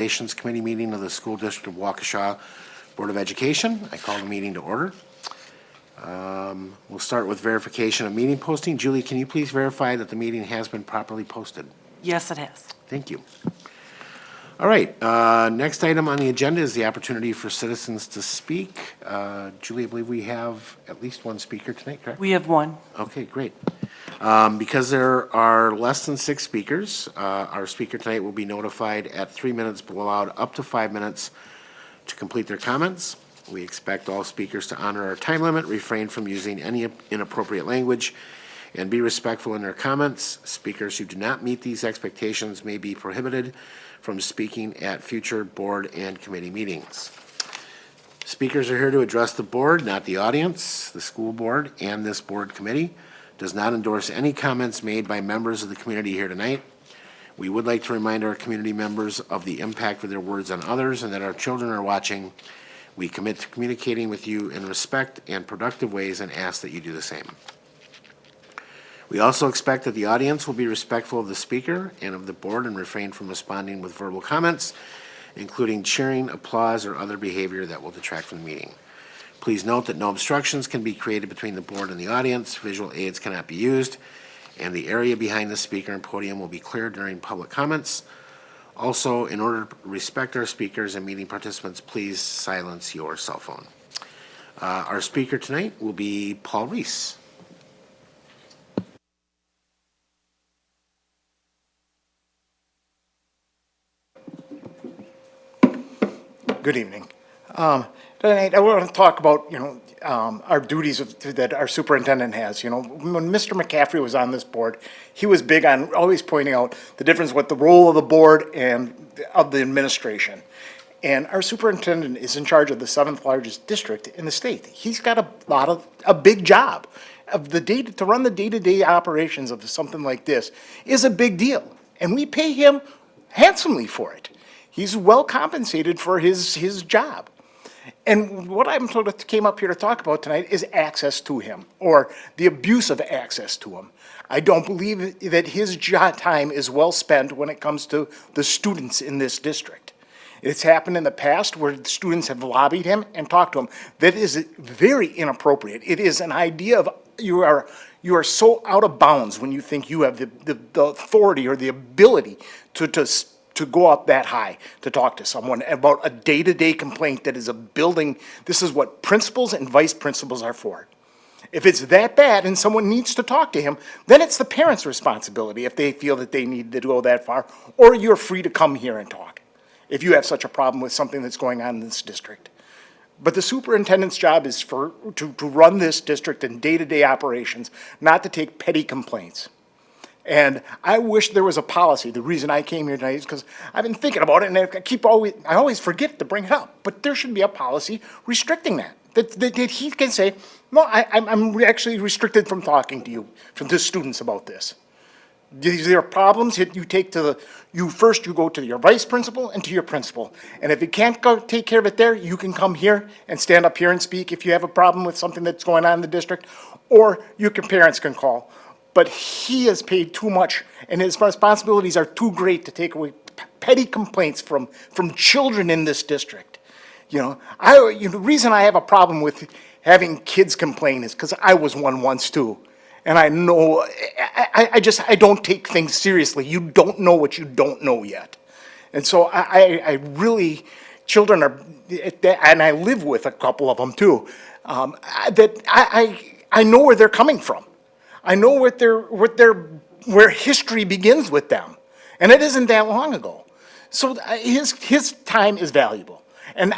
Relations Committee meeting of the School District of Waukesha Board of Education. I call the meeting to order. We'll start with verification of meeting posting. Julie, can you please verify that the meeting has been properly posted? Yes, it has. Thank you. All right, next item on the agenda is the opportunity for citizens to speak. Julie, I believe we have at least one speaker tonight, correct? We have one. Okay, great. Because there are less than 6 speakers, our speaker tonight will be notified at 3 minutes, but allowed up to 5 minutes to complete their comments. We expect all speakers to honor our time limit, refrain from using any inappropriate language, and be respectful in their comments. Speakers who do not meet these expectations may be prohibited from speaking at future board and committee meetings. Speakers are here to address the board, not the audience. The school board and this board committee does not endorse any comments made by members of the community here tonight. We would like to remind our community members of the impact of their words on others and that our children are watching. We commit to communicating with you in respect and productive ways and ask that you do the same. We also expect that the audience will be respectful of the speaker and of the board and refrain from responding with verbal comments, including cheering, applause, or other behavior that will detract from the meeting. Please note that no obstructions can be created between the board and the audience, visual aids cannot be used, and the area behind the speaker and podium will be clear during public comments. Also, in order to respect our speakers and meeting participants, please silence your cell phone. Our speaker tonight will be Paul Reese. Good evening. Tonight, I want to talk about, our duties that our superintendent has. When Mr. McCaffrey was on this board, he was big on always pointing out the difference with the role of the board and of the administration. And our superintendent is in charge of the 7th largest district in the state. He's got a big job. To run the day-to-day operations of something like this is a big deal. And we pay him handsomely for it. He's well compensated for his job. And what I'm came up here to talk about tonight is access to him, or the abuse of access to him. I don't believe that his time is well spent when it comes to the students in this district. It's happened in the past where students have lobbied him and talked to him. That is very inappropriate. It is an idea of you are so out of bounds when you think you have the authority or the ability to go up that high to talk to someone about a day-to-day complaint that is a building. This is what principals and vice principals are for. If it's that bad and someone needs to talk to him, then it's the parents' responsibility if they feel that they need to go that far, or you're free to come here and talk if you have such a problem with something that's going on in this district. But the superintendent's job is to run this district in day-to-day operations, not to take petty complaints. And I wish there was a policy. The reason I came here tonight is because I've been thinking about it, and I always forget to bring it up. But there should be a policy restricting that. That he can say, no, I'm actually restricted from talking to you, from the students about this. There are problems that you take to you go to your vice principal and to your principal. And if you can't go take care of it there, you can come here and stand up here and speak if you have a problem with something that's going on in the district, or your parents can call. But he has paid too much, and his responsibilities are too great to take away petty complaints from children in this district. The reason I have a problem with having kids complain is because I was one once too. And I know, I don't take things seriously. You don't know what you don't know yet. And so I really, children are, and I live with a couple of them too, that I know where they're coming from. I know where history begins with them, and it isn't that long ago. So his time is valuable, and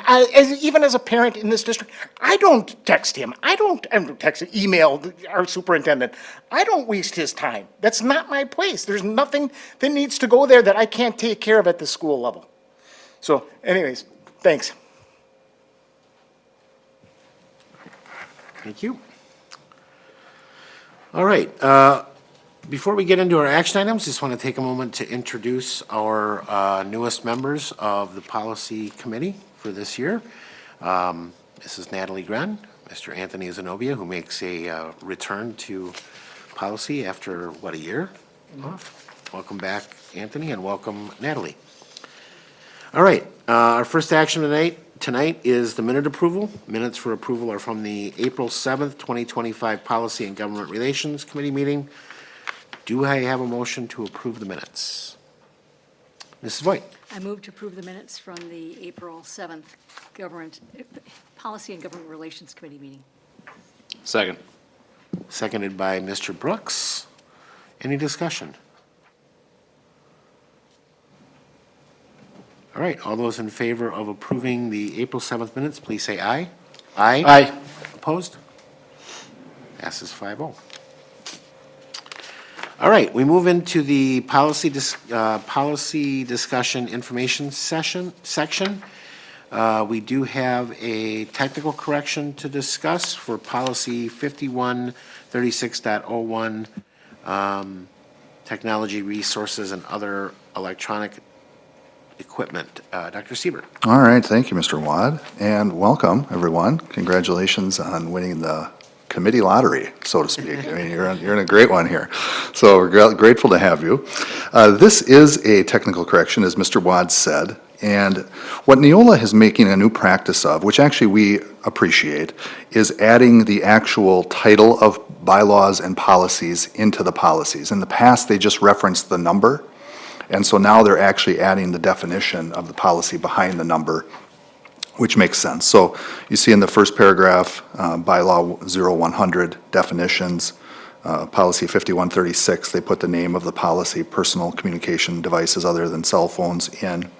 even as a parent in this district, I don't text him. I don't email our superintendent. I don't waste his time. That's not my place. There's nothing that needs to go there that I can't take care of at the school level. So, anyways, thanks. Thank you. All right. Before we get into our action items, just want to take a moment to introduce our newest members of the policy committee for this year. Mrs. Natalie Gren, Mr. Anthony Zenobia, who makes a return to policy after, a year off. Welcome back, Anthony, and welcome, Natalie. All right, our first action tonight is the minute approval. Minutes for approval are from the April 7th, 2025 Policy and Government Relations Committee meeting. Do I have a motion to approve the minutes? Mrs. Voigt? I move to approve the minutes from the April 7th Policy and Government Relations Committee meeting. Second. Seconded by Mr. Brooks. Any discussion? All right, all those in favor of approving the April 7th minutes, please say aye. Aye. Aye. Opposed? Passes 5-0. All right, we move into the policy discussion information section. We do have a technical correction to discuss for policy 5136.01, technology resources and other electronic equipment. Dr. Siebert. All right, thank you, Mr. Wad, and welcome, everyone. Congratulations on winning the committee lottery, so to speak. I mean, you're in a great one here. So we're grateful to have you. This is a technical correction, as Mr. Wad said, and what Neola is making a new practice of, which actually we appreciate, is adding the actual title of bylaws and policies into the policies. In the past, they just referenced the number, and so now they're actually adding the definition of the policy behind the number, which makes sense. So you see in the first paragraph, bylaw 0100 definitions, policy 5136, they put the name of the policy, personal communication devices other than cell phones in.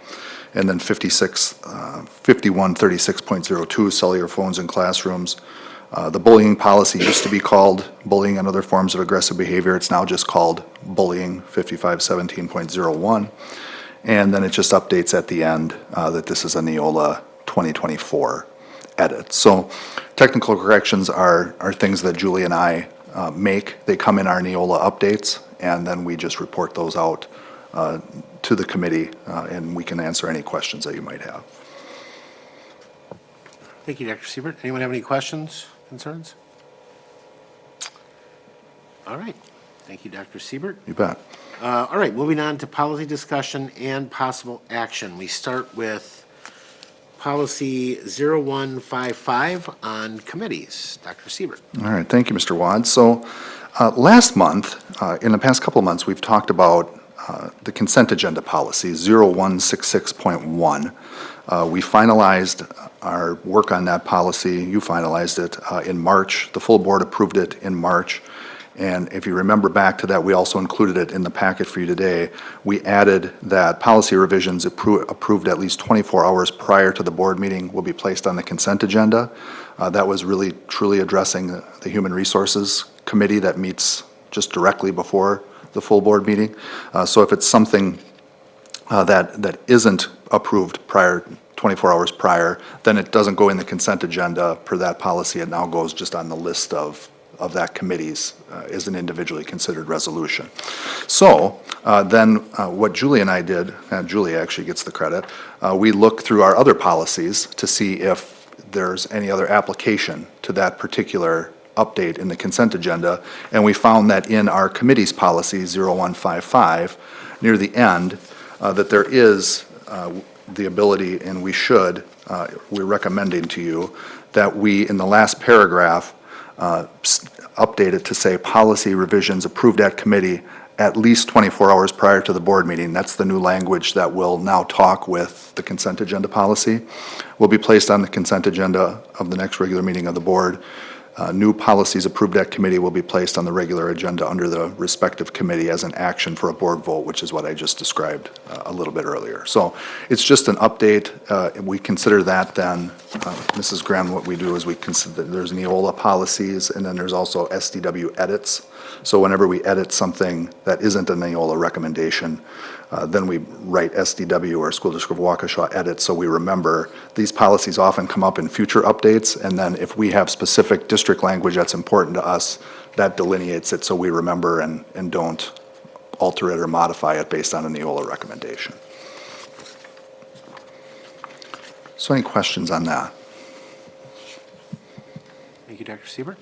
And then 5136.02, cellular phones in classrooms. The bullying policy used to be called bullying and other forms of aggressive behavior. It's now just called bullying, 5517.01. And then it just updates at the end that this is a Neola 2024 edit. So technical corrections are things that Julie and I make. They come in our Neola updates, and then we just report those out to the committee, and we can answer any questions that you might have. Thank you, Dr. Siebert. Anyone have any questions, concerns? All right. Thank you, Dr. Siebert. You bet. All right, moving on to policy discussion and possible action. We start with policy 0155 on committees. Dr. Siebert. All right, thank you, Mr. Wad. So last month, in the past couple of months, we've talked about the consent agenda policy, 0166.1. We finalized our work on that policy. You finalized it in March. The full board approved it in March. And if you remember back to that, we also included it in the packet for you today. We added that policy revisions approved at least 24 hours prior to the board meeting will be placed on the consent agenda. That was really truly addressing the Human Resources Committee that meets just directly before the full board meeting. So if it's something that isn't approved 24 hours prior, then it doesn't go in the consent agenda per that policy. It now goes just on the list of that committee's as an individually considered resolution. So then what Julie and I did, and Julie actually gets the credit, we looked through our other policies to see if there's any other application to that particular update in the consent agenda, and we found that in our committee's policy 0155, near the end, that there is the ability, and we're recommending to you, that we, in the last paragraph, update it to say policy revisions approved at committee at least 24 hours prior to the board meeting. That's the new language that will now talk with the consent agenda policy. Will be placed on the consent agenda of the next regular meeting of the board. New policies approved at committee will be placed on the regular agenda under the respective committee as an action for a board vote, which is what I just described a little bit earlier. So it's just an update. We consider that then, Mrs. Graham, what we do is we consider there's Neola policies, and then there's also SDW edits. So whenever we edit something that isn't a Neola recommendation, then we write SDW or School District of Waukesha edits, so we remember these policies often come up in future updates, and then if we have specific district language that's important to us, that delineates it so we remember and don't alter it or modify it based on a Neola recommendation. So any questions on that? Thank you, Dr. Siebert.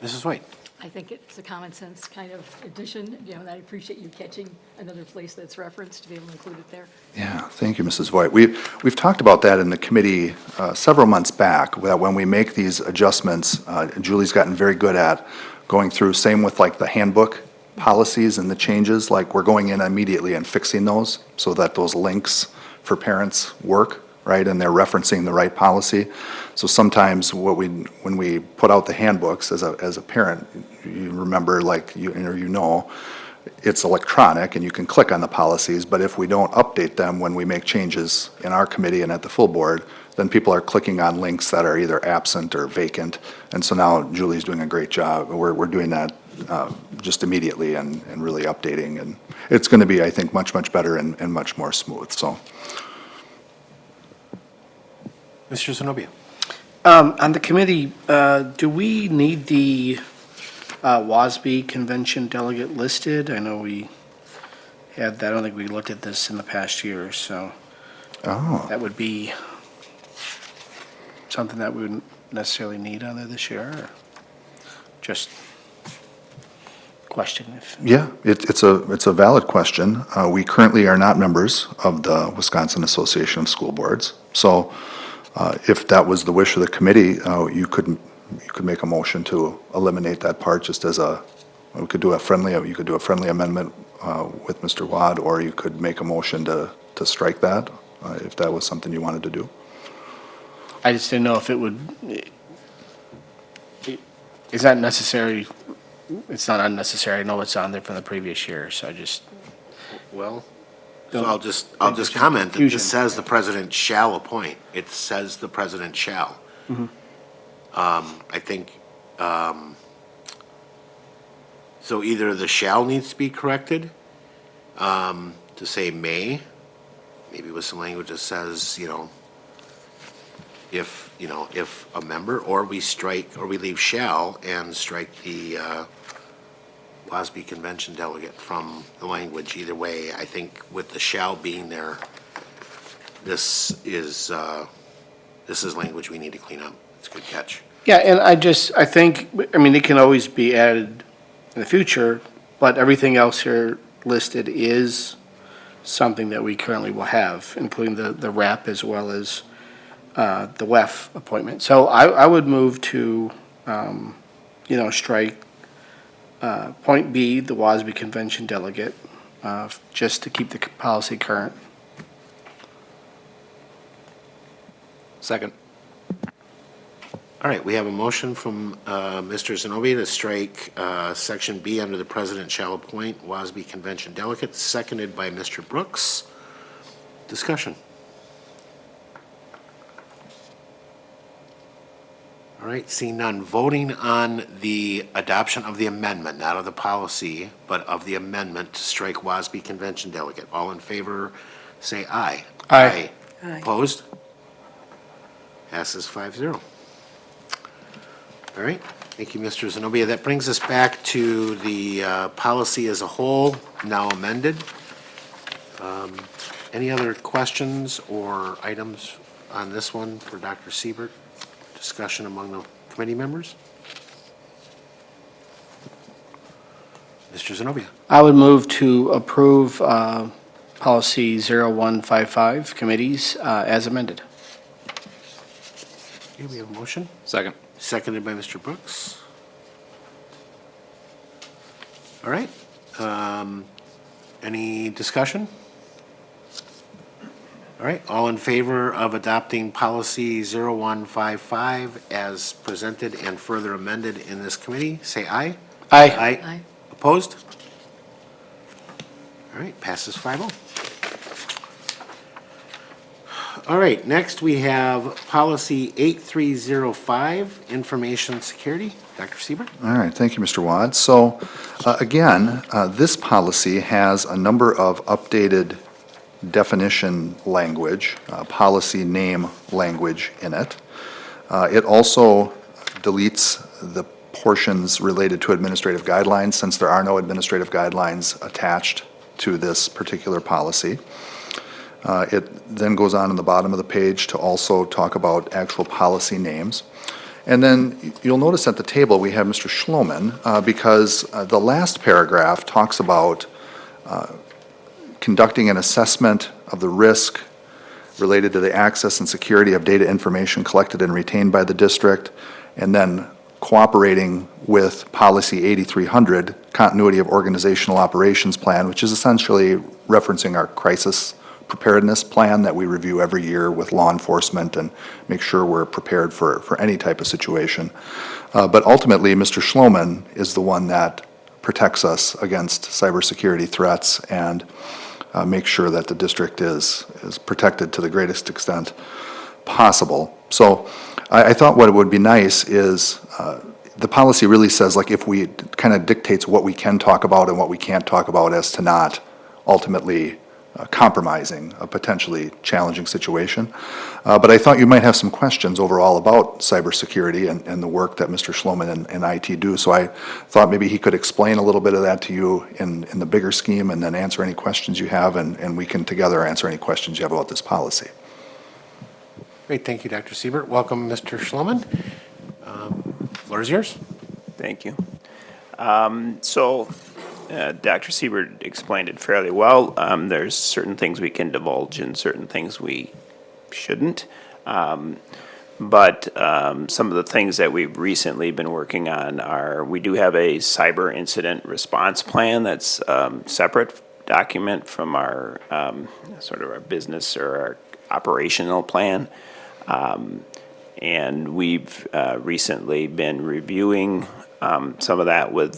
Mrs. White. I think it's a common sense kind of addition, and I appreciate you catching another place that's referenced to be able to include it there. Yeah, thank you, Mrs. Voigt. We've talked about that in the committee several months back, that when we make these adjustments, Julie's gotten very good at going through, same with like the handbook policies and the changes, like we're going in immediately and fixing those so that those links for parents work, right, and they're referencing the right policy. So sometimes when we put out the handbooks as a parent, you remember, like, it's electronic and you can click on the policies, but if we don't update them when we make changes in our committee and at the full board, then people are clicking on links that are either absent or vacant. And so now Julie's doing a great job. We're doing that just immediately and really updating. And it's going to be, I think, much, much better and much more smooth, so. Mr. Zenobia? On the committee, do we need the WASB convention delegate listed? I know we had that. I don't think we looked at this in the past year, so Oh, that would be something that we wouldn't necessarily need on there this year, or just question if. yeah, it's a valid question. We currently are not members of the Wisconsin Association of School Boards. So if that was the wish of the committee, you could make a motion to eliminate that part just as you could do a friendly amendment with Mr. Wad, or you could make a motion to strike that, if that was something you wanted to do. I just didn't know if it would, is that necessary? It's not unnecessary. I know it's on there from the previous year, so I just. Well, so I'll just comment that Confusion. this says the president shall appoint. It says the president shall. I think, so either the shall needs to be corrected, to say may, maybe with some language that says, if a member, or we leave shall and strike the WASB convention delegate from the language. Either way, I think with the shall being there, this is language we need to clean up. It's a good catch. Yeah, and I think, it can always be added in the future, but everything else here listed is something that we currently will have, including the RAP as well as the WEF appointment. So I would move to, strike point B, the WASB convention delegate, just to keep the policy current. Second. All right, we have a motion from Mr. Zenobia to strike Section B under the president shall appoint WASB convention delegate, seconded by Mr. Brooks. Discussion. All right, seeing none. Voting on the adoption of the amendment, not of the policy, but of the amendment to strike WASB convention delegate. All in favor, say aye. Aye. Aye. Opposed? Passes 5-0. All right, thank you, Mr. Zenobia. That brings us back to the policy as a whole, now amended. Any other questions or items on this one for Dr. Siebert? Discussion among the committee members? Mr. Zenobia. I would move to approve policy 0155, committees, as amended. Okay, we have a motion, Second. seconded by Mr. Brooks. All right, any discussion? All right, all in favor of adopting policy 0155 as presented and further amended in this committee, say aye. Aye. Aye. Opposed? All right, passes 5-0. All right, next we have policy 8305, information security. Dr. Siebert? All right, thank you, Mr. Wad. So, again, this policy has a number of updated definition language, policy name language in it. It also deletes the portions related to administrative guidelines, since there are no administrative guidelines attached to this particular policy. It then goes on in the bottom of the page to also talk about actual policy names. And then you'll notice at the table, we have Mr. Schloman, because the last paragraph talks about conducting an assessment of the risk related to the access and security of data information collected and retained by the district, and then cooperating with Policy 8300, Continuity of Organizational Operations Plan, which is essentially referencing our crisis preparedness plan that we review every year with law enforcement and make sure we're prepared for any type of situation. But ultimately, Mr. Schloman is the one that protects us against cybersecurity threats and make sure that the district is protected to the greatest extent possible. So I thought what would be nice is the policy really says, like, if we kind of dictates what we can talk about and what we can't talk about as to not ultimately compromising a potentially challenging situation. But I thought you might have some questions overall about cybersecurity and the work that Mr. Schloman and IT do. So I thought maybe he could explain a little bit of that to you in the bigger scheme and then answer any questions you have, and we can together answer any questions you have about this policy. Great, thank you, Dr. Siebert. Welcome, Mr. Schloman. Floor is yours. Thank you. Dr. Siebert explained it fairly well. There's certain things we can divulge and certain things we shouldn't. But some of the things that we've recently been working on are, we do have a cyber incident response plan that's separate document from our sort of our business or our operational plan. And we've recently been reviewing some of that with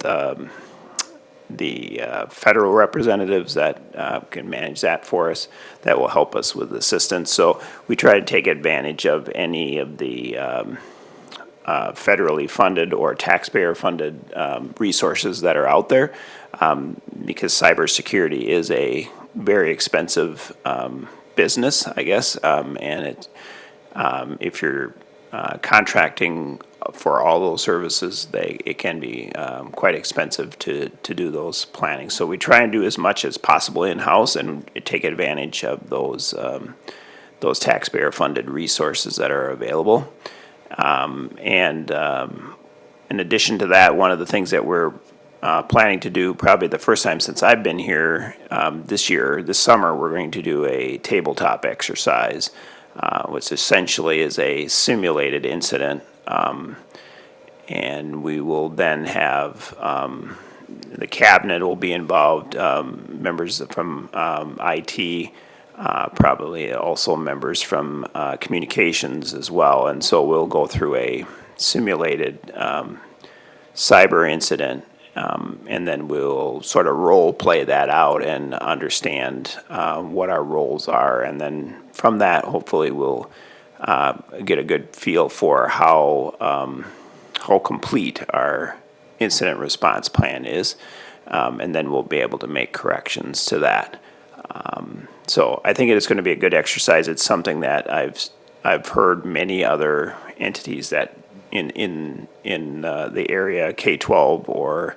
the federal representatives that can manage that for us, that will help us with assistance. So we try to take advantage of any of the federally funded or taxpayer-funded resources that are out there, because cybersecurity is a very expensive business, I guess, and if you're contracting for all those services, it can be quite expensive to do those planning. So we try and do as much as possible in-house and take advantage of those taxpayer-funded resources that are available. In addition to that, one of the things that we're planning to do, probably the first time since I've been here this summer, we're going to do a tabletop exercise, which essentially is a simulated incident. And we will then have the cabinet will be involved, members from IT, probably also members from communications as well. And so we'll go through a simulated cyber incident, and then we'll sort of role play that out and understand what our roles are. And then from that, hopefully we'll get a good feel for how complete our incident response plan is, and then we'll be able to make corrections to that. So I think it's going to be a good exercise. It's something that I've heard many other entities that in the area, K-12 or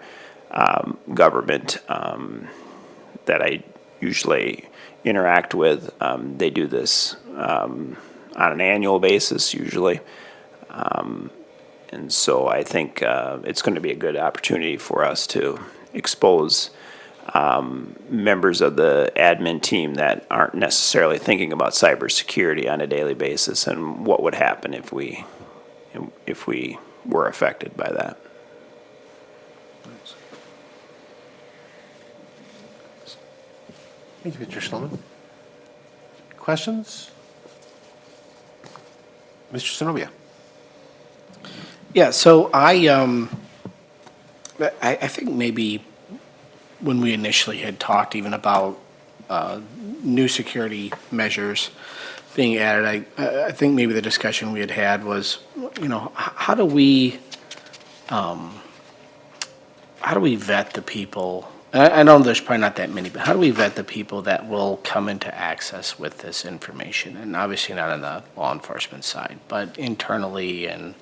government, that I usually interact with, they do this on an annual basis usually. And so I think it's going to be a good opportunity for us to expose members of the admin team that aren't necessarily thinking about cybersecurity on a daily basis and what would happen if we were affected by that. Thank you, Mr. Schloman. Questions? Mr. Zenobia. Yeah, so I think maybe when we initially had talked even about new security measures being added, I think maybe the discussion we had was, how do we vet the people? I know there's probably not that many, but how do we vet the people that will come into access with this information? And obviously not on the law enforcement side, but internally and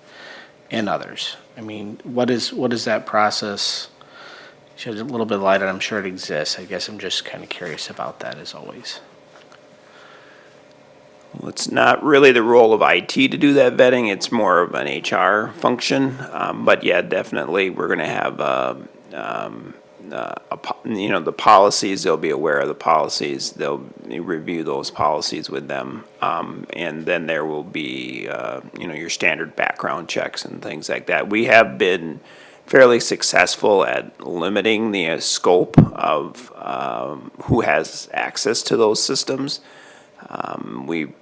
others. I mean, what is that process? Shed a little bit of light on. I'm sure it exists. I guess I'm just kind of curious about that as always. Well, it's not really the role of IT to do that vetting, it's more of an HR function. But yeah, definitely, we're gonna have, the policies, they'll be aware of the policies, they'll review those policies with them. And then there will be, your standard background checks and things like that. We have been fairly successful at limiting the scope of who has access to those systems. We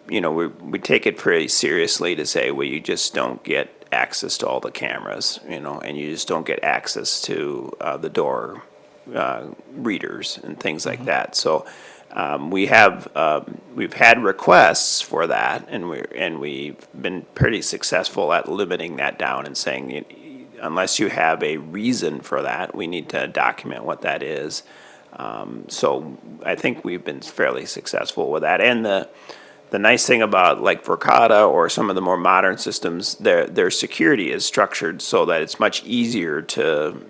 take it pretty seriously to say, well, you just don't get access to all the cameras, and you just don't get access to the door readers and things like that. So we've had requests for that, and we've been pretty successful at limiting that down and saying, unless you have a reason for that, we need to document what that is. So I think we've been fairly successful with that. And the nice thing about like Verkada or some of the more modern systems, their security is structured so that it's much easier to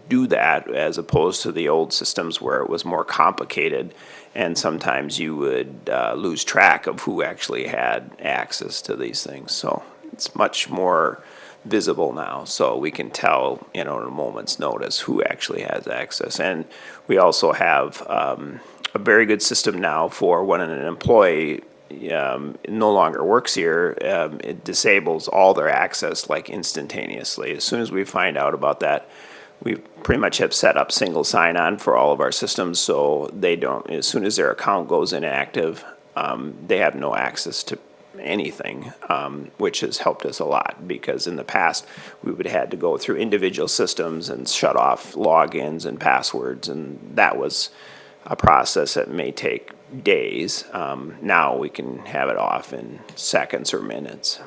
do that as opposed to the old systems where it was more complicated, and sometimes you would lose track of who actually had access to these things. So it's much more visible now, so we can tell, at a moment's notice who actually has access. And we also have a very good system now for when an employee no longer works here, it disables all their access like instantaneously. As soon as we find out about that, we pretty much have set up single sign-on for all of our systems, so they don't, as soon as their account goes inactive, they have no access to anything, which has helped us a lot, because in the past, we would have had to go through individual systems and shut off logins and passwords, and that was a process that may take days. Now we can have it off in seconds or minutes.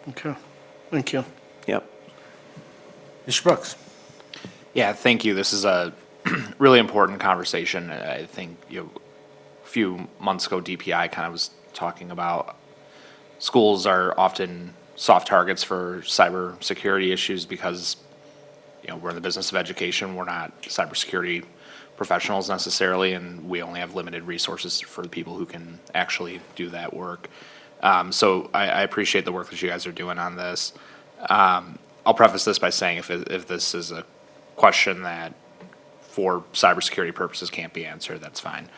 Okay, thank you. Yep. Mr. Brooks? Yeah, thank you. This is a really important conversation. I think, a few months ago, DPI kind of was talking about schools are often soft targets for cybersecurity issues because, we're in the business of education. We're not cybersecurity professionals necessarily, and we only have limited resources for the people who can actually do that work. So I appreciate the work that you guys are doing on this. I'll preface this by saying if this is a question that for cybersecurity purposes can't be answered, that's fine.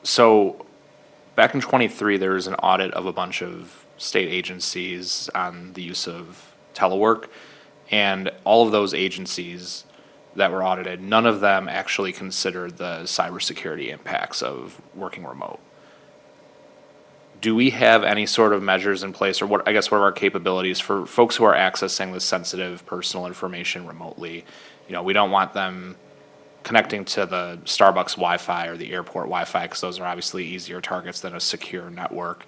So back in '23, there was an audit of a bunch of state agencies on the use of telework, and all of those agencies that were audited, none of them actually considered the cybersecurity impacts of working remote. Do we have any sort of measures in place, or what are our capabilities for folks who are accessing this sensitive personal information remotely? We don't want them connecting to the Starbucks Wi-Fi or the airport Wi-Fi, because those are obviously easier targets than a secure network.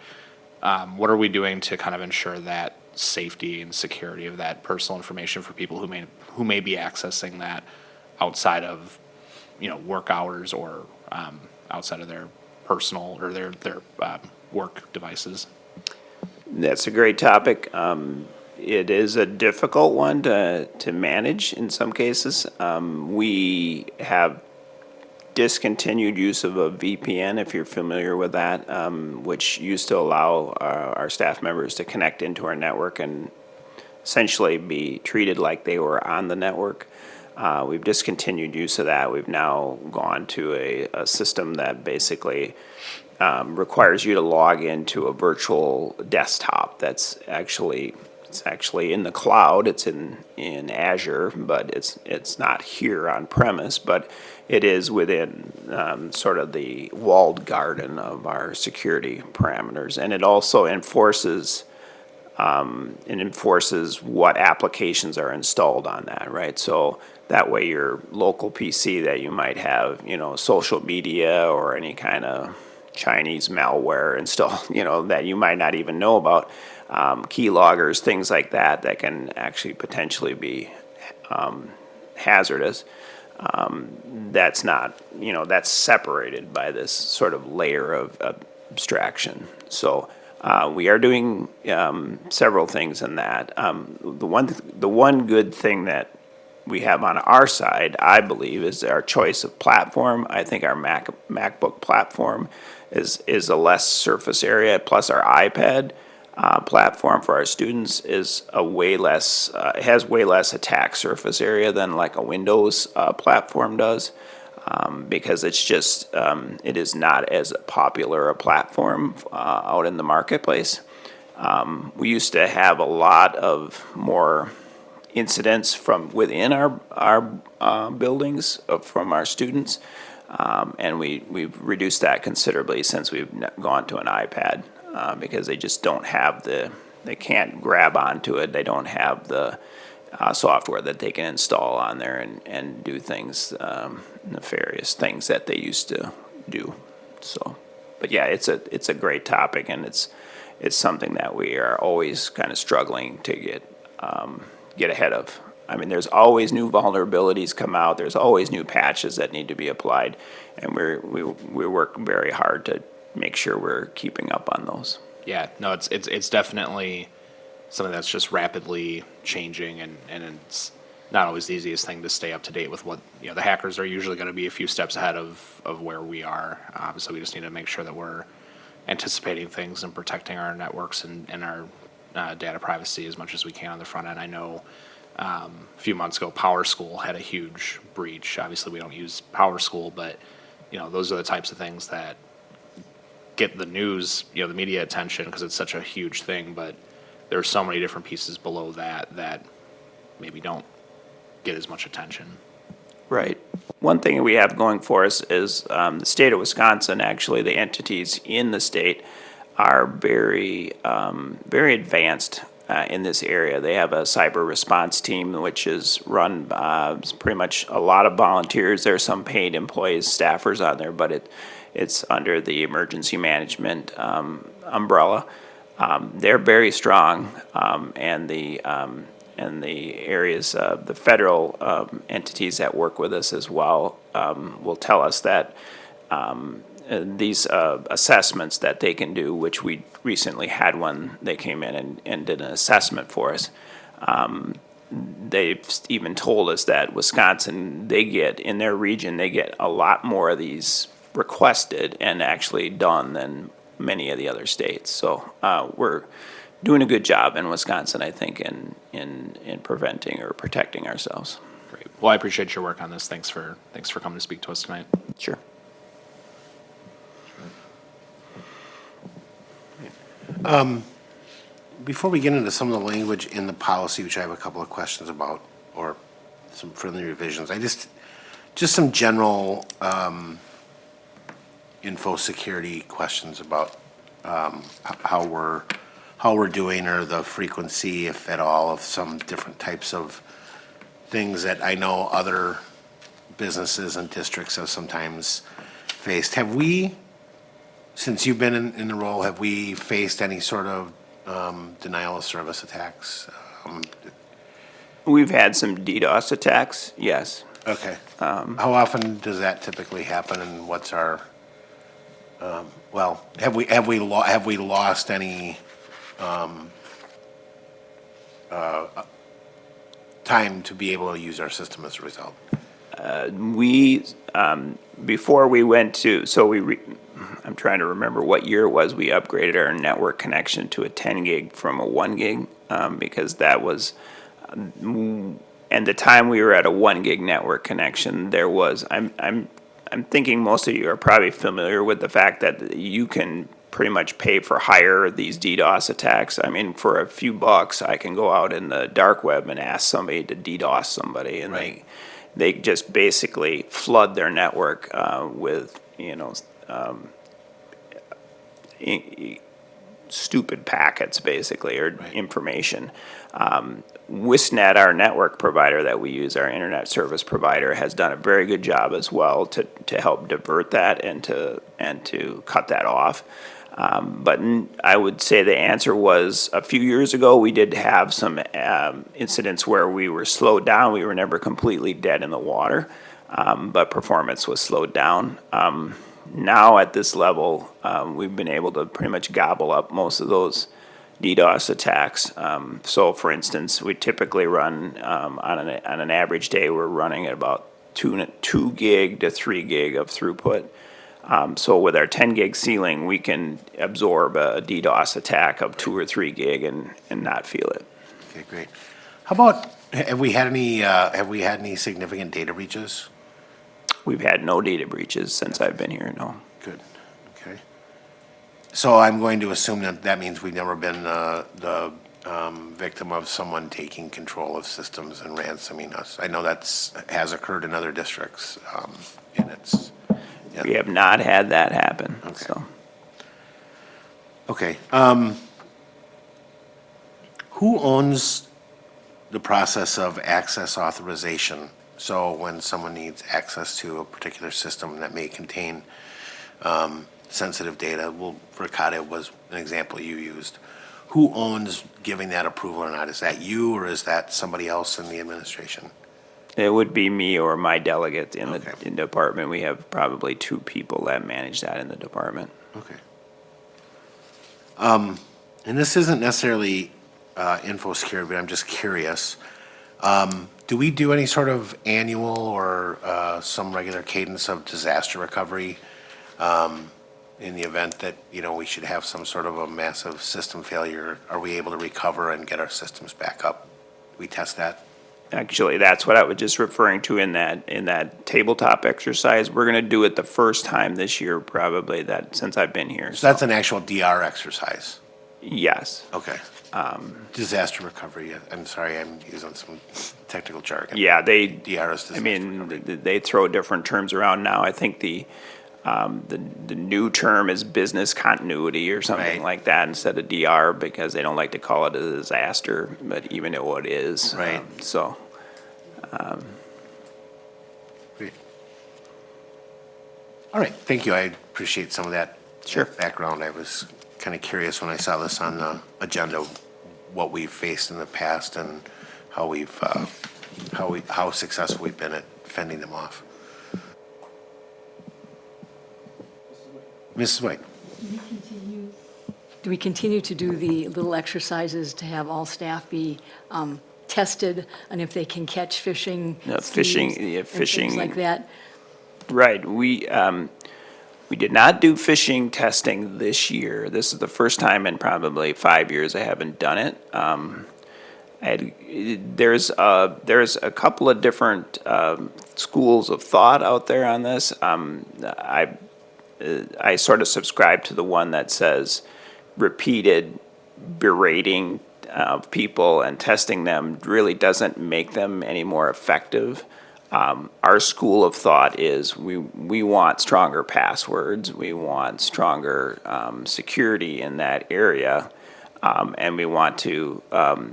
What are we doing to kind of ensure that safety and security of that personal information for people who may be accessing that outside of, work hours or outside of their personal or their work devices? That's a great topic. It is a difficult one to manage in some cases. We have discontinued use of a VPN, if you're familiar with that, which used to allow our staff members to connect into our network and essentially be treated like they were on the network. We've discontinued use of that. We've now gone to a system that basically requires you to log into a virtual desktop that's actually in the cloud. It's in Azure, but it's not here on premise, but it is within sort of the walled garden of our security parameters. And it also enforces what applications are installed on that, right? So that way your local PC that you might have, social media or any kind of Chinese malware installed, that you might not even know about, keyloggers, things like that can actually potentially be hazardous. That's not, that's separated by this sort of layer of abstraction. So we are doing several things in that. The one good thing that we have on our side, I believe, is our choice of platform. I think our MacBook platform is a less surface area, plus our iPad platform for our students is a way less, has way less attack surface area than like a Windows platform does. Because it's just, it is not as popular a platform out in the marketplace. We used to have a lot of more incidents from within our buildings from our students, and we've reduced that considerably since we've gone to an iPad because they just don't have they can't grab onto it. They don't have the software that they can install on there and do things, nefarious things that they used to do. So, but yeah, it's a great topic, and it's something that we are always kind of struggling to get ahead of. I mean, there's always new vulnerabilities come out. There's always new patches that need to be applied, and we work very hard to make sure we're keeping up on those. Yeah, no, it's definitely something that's just rapidly changing, and it's not always the easiest thing to stay up to date with what, the hackers are usually going to be a few steps ahead of where we are. So we just need to make sure that we're anticipating things and protecting our networks and our data privacy as much as we can on the front end. I know a few months ago, Power School had a huge breach. Obviously, we don't use Power School, but those are the types of things that get the news, the media attention because it's such a huge thing. But there are so many different pieces below that maybe don't get as much attention. Right. One thing we have going for us is the state of Wisconsin, actually, the entities in the state are very, very advanced in this area. They have a cyber response team, which is run pretty much a lot of volunteers. There are some paid employees, staffers on there, but it's under the emergency management umbrella. They're very strong, and the areas, the federal entities that work with us as well will tell us that these assessments that they can do, which we recently had one, they came in and did an assessment for us. They've even told us that Wisconsin, in their region, they get a lot more of these requested and actually done than many of the other states. So we're doing a good job in Wisconsin, I think, in preventing or protecting ourselves. Great. Well, I appreciate your work on this. Thanks for coming to speak to us tonight. Sure. Before we get into some of the language in the policy, which I have a couple of questions about, or some friendly revisions, just some general info security questions about how we're doing, or the frequency, if at all, of some different types of things that I know other businesses and districts have sometimes faced. Have we, since you've been in the role, have we faced any sort of denial of service attacks? We've had some DDoS attacks, yes. Okay. How often does that typically happen, and what's our, have we lost any time to be able to use our system as a result? Before we went to, I'm trying to remember what year it was, we upgraded our network connection to a 10 gig from a 1 gig, because that was, and the time we were at a 1 gig network connection, there was, I'm thinking most of you are probably familiar with the fact that you can pretty much pay for hire these DDoS attacks. I mean, for a few bucks, I can go out in the dark web and ask somebody to DDoS somebody, and Right. they just basically flood their network with, stupid packets, basically, or Right. information. Wisnet, our network provider that we use, our internet service provider, has done a very good job as well to help divert that and to cut that off. But I would say the answer was, a few years ago, we did have some incidents where we were slowed down. We were never completely dead in the water, but performance was slowed down. Now at this level, we've been able to pretty much gobble up most of those DDoS attacks. So for instance, we typically run, on an average day, we're running at about 2 gig to 3 gig of throughput. So with our 10 gig ceiling, we can absorb a DDoS attack of 2 or 3 gig and not feel it. Okay, great. How about, have we had any significant data breaches? We've had no data breaches since I've been here, no. Good, okay. So I'm going to assume that that means we've never been the victim of someone taking control of systems and ransoming us. I know has occurred in other districts, and it's, yeah. We have not had that happen, Okay. so. Okay. Who owns the process of access authorization? So when someone needs access to a particular system that may contain sensitive data, well, Verkada was an example you used. Who owns giving that approval or not? Is that you, or is that somebody else in the administration? It would be me or my delegate in Okay. the department. We have probably 2 people that manage that in the department. Okay. And this isn't necessarily info security, but I'm just curious. Do we do any sort of annual or some regular cadence of disaster recovery in the event that, we should have some sort of a massive system failure? Are we able to recover and get our systems back up? We test that? Actually, that's what I was just referring to in that tabletop exercise. We're gonna do it the first time this year, probably, since I've been here. So that's an actual DR exercise? Yes. Okay. Disaster recovery, I'm sorry, I'm using some technical jargon. Yeah, DR is disaster recovery. they throw different terms around now. I think the new term is business continuity or something Right. like that instead of DR, because they don't like to call it a disaster, but even though it is. Right. Great. All right, thank you. I appreciate some of that Sure. background. I was kind of curious when I saw this on the agenda, what we've faced in the past and how how successful we've been at fending them off. Mrs. White? Do we continue to do the little exercises to have all staff be tested on if they can catch phishing Yeah, schemes phishing, and things like that? Right. We did not do phishing testing this year. This is the first time in probably 5 years I haven't done it. There's a couple of different schools of thought out there on this. I sort of subscribe to the one that says repeated berating of people and testing them really doesn't make them any more effective. Our school of thought is we want stronger passwords, we want stronger security in that area, and we want to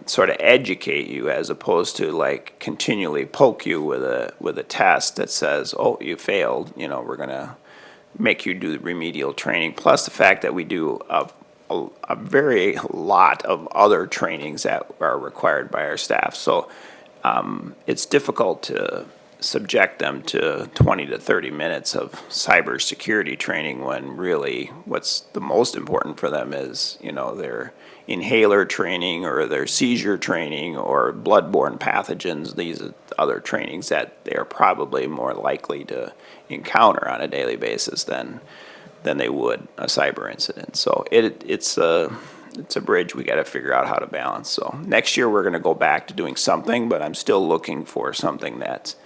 sort of educate you as opposed to like continually poke you with a test that says, oh, you failed, we're gonna make you do the remedial training, plus the fact that we do a very lot of other trainings that are required by our staff. So it's difficult to subject them to 20 to 30 minutes of cybersecurity training when really what's the most important for them is, their inhaler training or their seizure training or bloodborne pathogens. These are other trainings that they're probably more likely to encounter on a daily basis than they would a cyber incident. So it's a bridge we got to figure out how to balance. So next year we're going to go back to doing something, but I'm still looking for something that's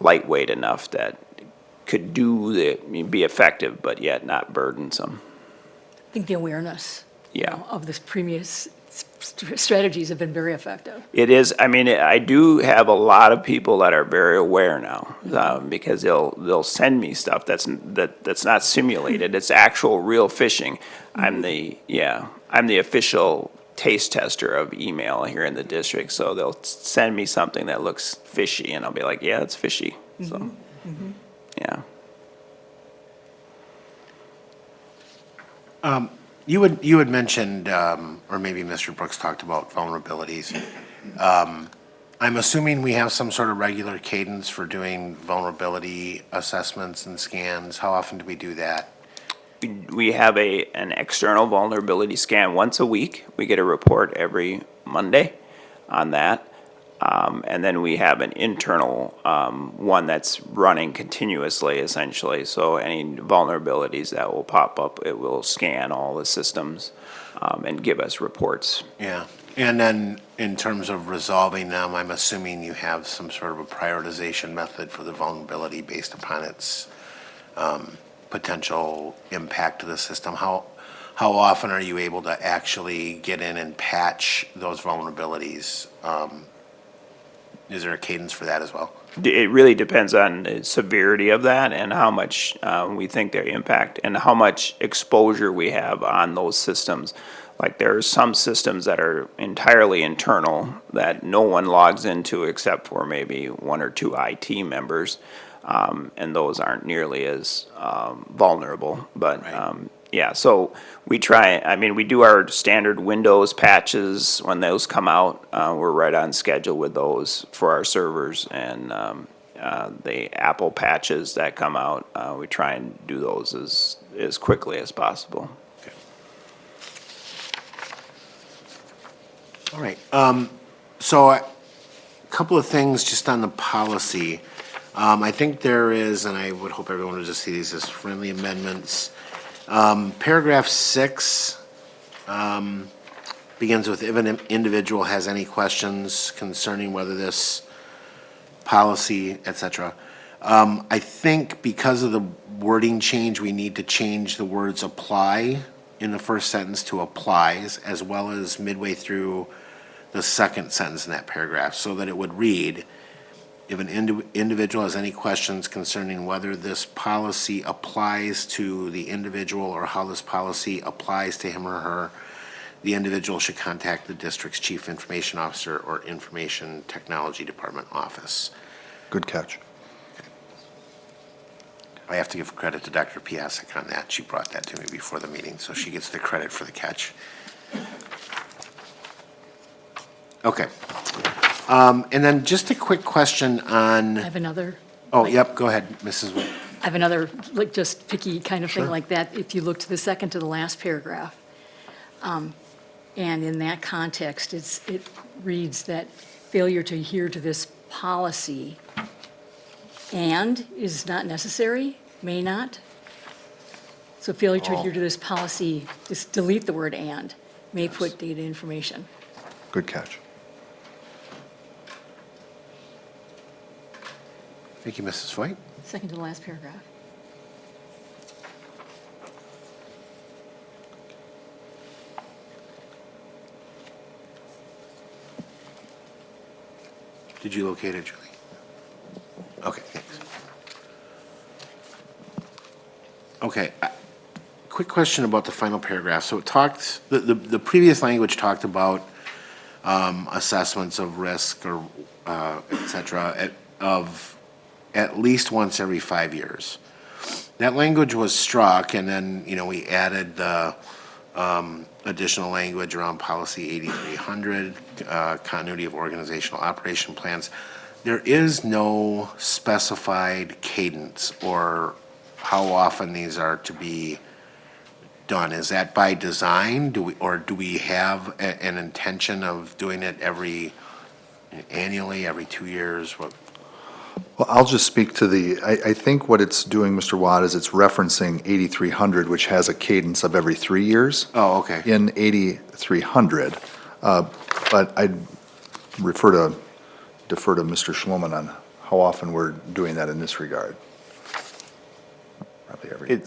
lightweight enough that could be effective, but yet not burdensome. I think the awareness Yeah. of this previous strategies have been very effective. It is. I mean, I do have a lot of people that are very aware now because they'll send me stuff that's not simulated. It's actual real phishing. I'm the official taste tester of email here in the district. So they'll send me something that looks fishy, and I'll be like, yeah, it's fishy. So, yeah. You had mentioned, or maybe Mr. Brooks talked about vulnerabilities. I'm assuming we have some sort of regular cadence for doing vulnerability assessments and scans. How often do we do that? we have an external vulnerability scan once a week. We get a report every Monday on that. And then we have an internal one that's running continuously, essentially. So any vulnerabilities that will pop up, it will scan all the systems and give us reports. Yeah, and then in terms of resolving them, I'm assuming you have some sort of a prioritization method for the vulnerability based upon its potential impact to the system. How often are you able to actually get in and patch those vulnerabilities? Is there a cadence for that as well? It really depends on the severity of that and how much we think they impact and how much exposure we have on those systems. Like there are some systems that are entirely internal that no one logs into except for maybe one or two IT members, and those aren't nearly as vulnerable. But yeah, so we try, I mean, we do our standard Windows patches when those come out. We're right on schedule with those for our servers, and the Apple patches that come out, we try and do those as quickly as possible. All right, so a couple of things just on the policy. I think there is, and I would hope everyone would just see these as friendly amendments. Paragraph 6 begins with, if an individual has any questions concerning whether this policy, et cetera. I think because of the wording change, we need to change the words apply in the first sentence to applies, as well as midway through the second sentence in that paragraph, so that it would read, if an individual has any questions concerning whether this policy applies to the individual or how this policy applies to him or her, the individual should contact the district's chief information officer or information technology department office. Good catch. I have to give credit to Dr. Piasek on that. She brought that to me before the meeting, so she gets the credit for the catch. Okay. And then just a quick question on, I have another. oh, yep, go ahead, Mrs. Wood. I have another, like, just picky kind of thing like that. If you look to the second to the last paragraph, and in that context, it reads that failure to adhere to this policy and is not necessary, may not. So failure to adhere to this policy, just delete the word and, may put data information. Good catch. Thank you, Mrs. White. Second to the last paragraph. Did you locate it, Julie? Okay, thanks. Okay, quick question about the final paragraph. So it talked, the previous language talked about assessments of risk or et cetera, of at least once every 5 years. That language was struck, and then, you know, we added the additional language around policy 8300, continuity of organizational operation plans. There is no specified cadence or how often these are to be done. Is that by design? Do we have an intention of doing it annually, every 2 years? What? Well, I'll just speak to I think what it's doing, Mr. Watt, is it's referencing 8300, which has a cadence of every 3 years. Oh, okay. In 8300, but I'd defer to Mr. Schloman on how often we're doing that in this regard. Probably every year.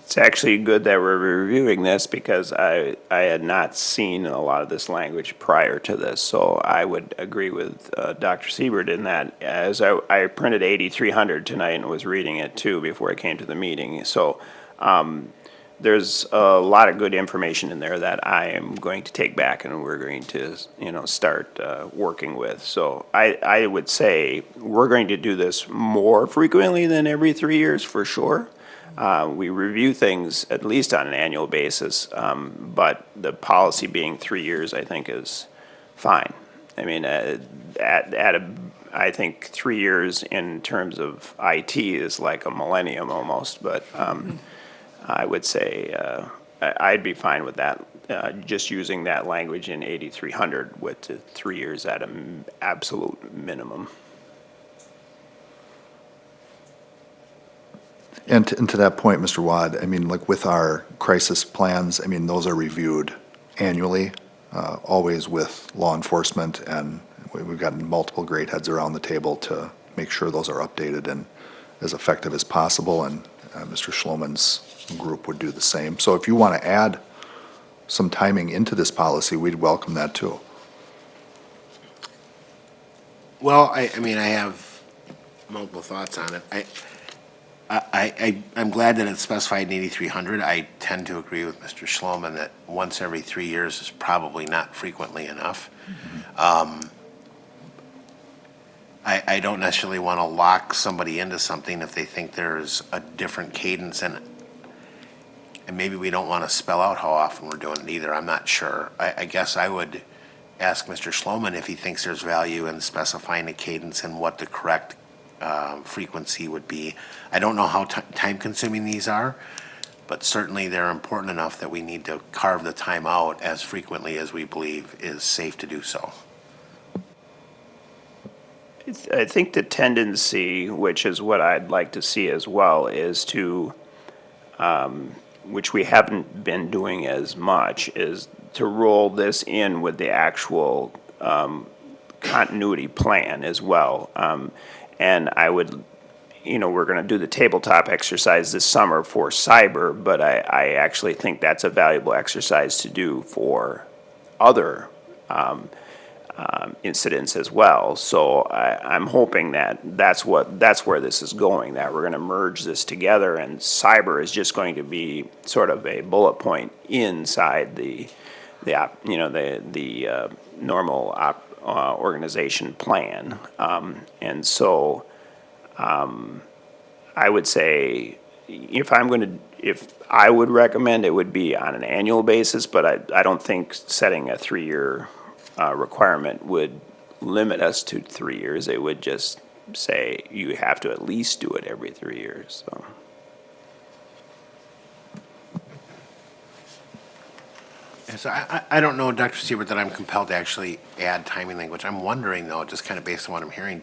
It's actually good that we're reviewing this because I had not seen a lot of this language prior to this. So I would agree with Dr. Siebert in that, as I printed 8300 tonight and was reading it too before I came to the meeting. So there's a lot of good information in there that I am going to take back and we're going to, start working with. So I would say we're going to do this more frequently than every 3 years for sure. We review things at least on an annual basis, but the policy being 3 years, I think, is fine. I mean, at I think 3 years in terms of IT is like a millennium almost, but I would say I'd be fine with that, just using that language in 8300 with the 3 years at an absolute minimum. And to that point, Mr. Wad, I mean, like with our crisis plans, I mean, those are reviewed annually, always with law enforcement, and we've gotten multiple great heads around the table to make sure those are updated and as effective as possible, and Mr. Schloman's group would do the same. So if you want to add some timing into this policy, we'd welcome that too. Well, I mean, I have multiple thoughts on it. I'm glad that it's specified in 8300. I tend to agree with Mr. Schloman that once every 3 years is probably not frequently enough. I don't necessarily want to lock somebody into something if they think there's a different cadence, and maybe we don't want to spell out how often we're doing it either. I'm not sure. I guess I would ask Mr. Schloman if he thinks there's value in specifying a cadence and what the correct frequency would be. I don't know how time-consuming these are, but certainly they're important enough that we need to carve the time out as frequently as we believe is safe to do so. I think the tendency, which is what I'd like to see as well, is to, which we haven't been doing as much, is to roll this in with the actual continuity plan as well. And I would, we're going to do the tabletop exercise this summer for cyber, but I actually think that's a valuable exercise to do for other incidents as well. So I'm hoping that that's where this is going, that we're going to merge this together, and cyber is just going to be sort of a bullet point inside the normal organization plan. And so I would say if I would recommend, it would be on an annual basis, but I don't think setting a 3-year requirement would limit us to 3 years. It would just say you have to at least do it every 3 years. So. So I don't know, Dr. Siebert, that I'm compelled to actually add timing language. I'm wondering, though, just kind of based on what I'm hearing,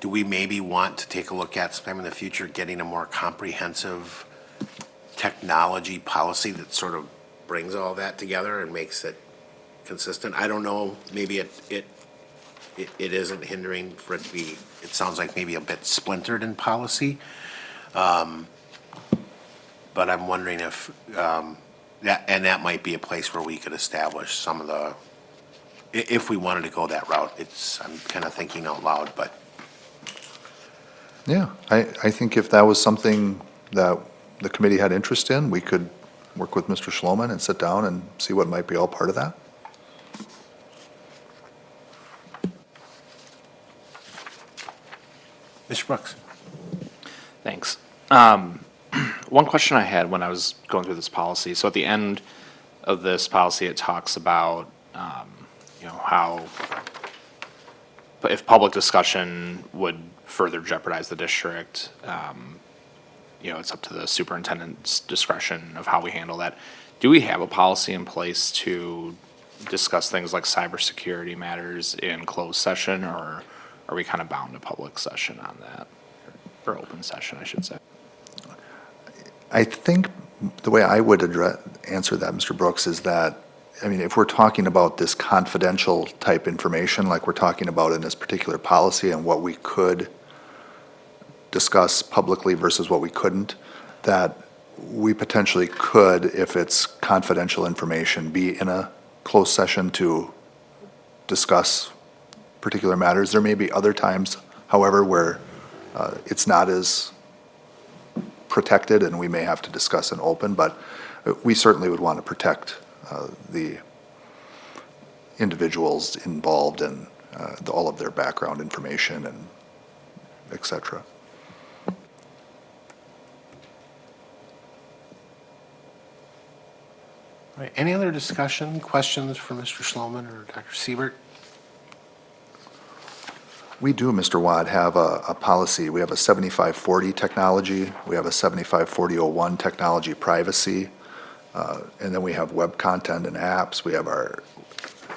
do we maybe want to take a look at sometime in the future getting a more comprehensive technology policy that sort of brings all that together and makes it consistent? I don't know, maybe it isn't hindering for it to be, it sounds like maybe a bit splintered in policy. But I'm wondering if, that might be a place where we could establish some of the, if we wanted to go that route. I'm kind of thinking out loud, but. Yeah, I think if that was something that the committee had interest in, we could work with Mr. Schloman and sit down and see what might be all part of that. Mr. Brooks? Thanks. One question I had when I was going through this policy, so at the end of this policy, it talks about, how if public discussion would further jeopardize the district, it's up to the superintendent's discretion of how we handle that. Do we have a policy in place to discuss things like cybersecurity matters in closed session, or are we kind of bound to public session on that? Or open session, I should say. I think the way I would answer that, Mr. Brooks, is that, I mean, if we're talking about this confidential type information, like we're talking about in this particular policy and what we could discuss publicly versus what we couldn't, that we potentially could, if it's confidential information, be in a closed session to discuss particular matters. There may be other times, however, where it's not as protected and we may have to discuss in open, but we certainly would want to protect the individuals involved and all of their background information and et cetera. All right, any other discussion, questions for Mr. Schloman or Dr. Siebert? We do, Mr. Watt, have a policy. We have a 7540 technology, we have a 754001 technology privacy, and then we have web content and apps, we have our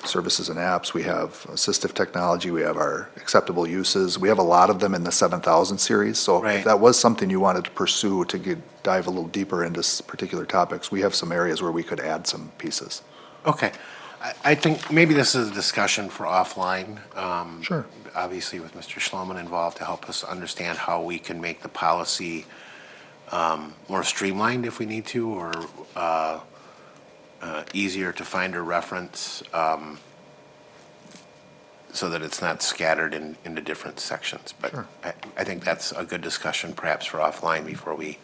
services and apps, we have assistive technology, we have our acceptable uses. We have a lot of them in the 7000 series, so Right. if that was something you wanted to pursue to dive a little deeper into particular topics, we have some areas where we could add some pieces. Okay. I think maybe this is a discussion for offline. Sure. Obviously with Mr. Schloman involved to help us understand how we can make the policy more streamlined if we need to, or easier to find or reference, so that it's not scattered into different sections. But Sure. I think that's a good discussion perhaps for offline before we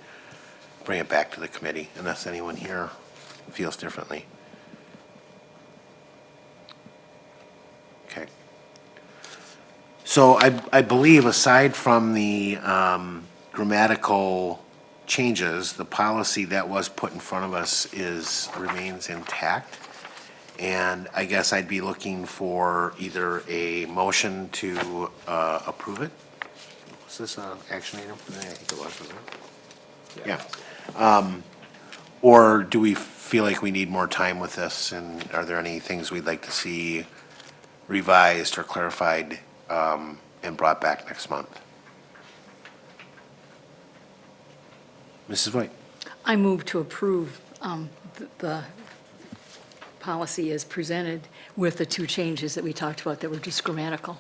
bring it back to the committee, unless anyone here feels differently. Okay. So I believe aside from the grammatical changes, the policy that was put in front of us remains intact. And I guess I'd be looking for either a motion to approve it. Was this an action item? I think it was, wasn't it? Yeah. Or do we feel like we need more time with this? And are there any things we'd like to see revised or clarified and brought back next month? Mrs. White? I move to approve the policy as presented with the two changes that we talked about that were just grammatical.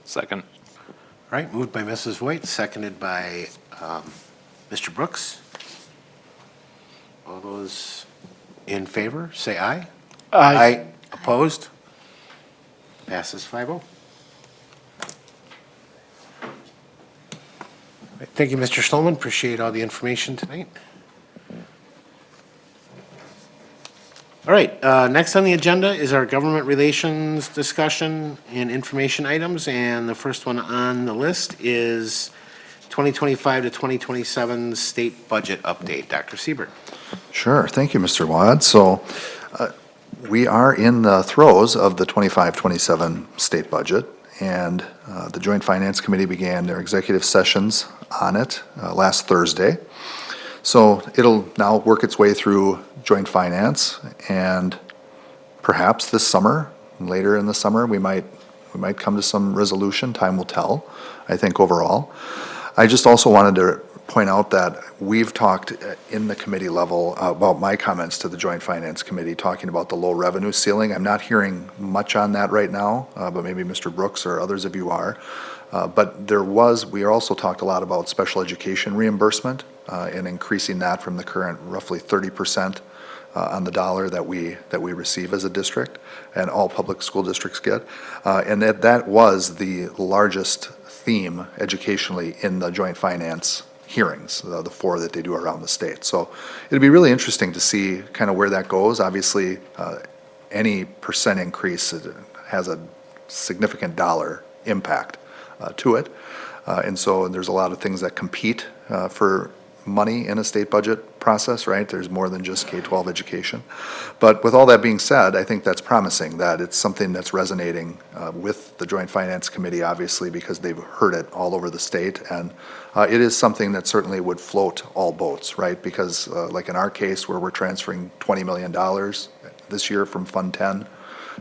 Second. All right, moved by Mrs. White, seconded by Mr. Brooks. All those in favor, say aye. Aye. Opposed? Passes 5-0. Thank you, Mr. Schloman. Appreciate all the information tonight. All right, next on the agenda is our government relations discussion and information items. And the first one on the list is 2025 to 2027 state budget update. Dr. Siebert. Sure, thank you, Mr. Wad. So, we are in the throes of the 25-27 state budget, and the Joint Finance Committee began their executive sessions on it last Thursday. So it'll now work its way through Joint Finance, and perhaps this summer, later in the summer, we might come to some resolution. Time will tell, I think, overall. I just also wanted to point out that we've talked in the committee level about my comments to the Joint Finance Committee, talking about the low revenue ceiling. I'm not hearing much on that right now, but maybe Mr. Brooks or others of you are. But we also talked a lot about special education reimbursement and increasing that from the current roughly 30% on the dollar that we receive as a district, and all public school districts get. And that was the largest theme educationally in the Joint Finance hearings, the four that they do around the state. So it'd be really interesting to see kind of where that goes. Obviously, any percent increase has a significant dollar impact to it. And so there's a lot of things that compete for money in a state budget process, right? There's more than just K-12 education. But with all that being said, I think that's promising, that it's something that's resonating with the Joint Finance Committee, obviously, because they've heard it all over the state. And it is something that certainly would float all boats, right? Because like in our case, where we're transferring $20 million this year from Fund 10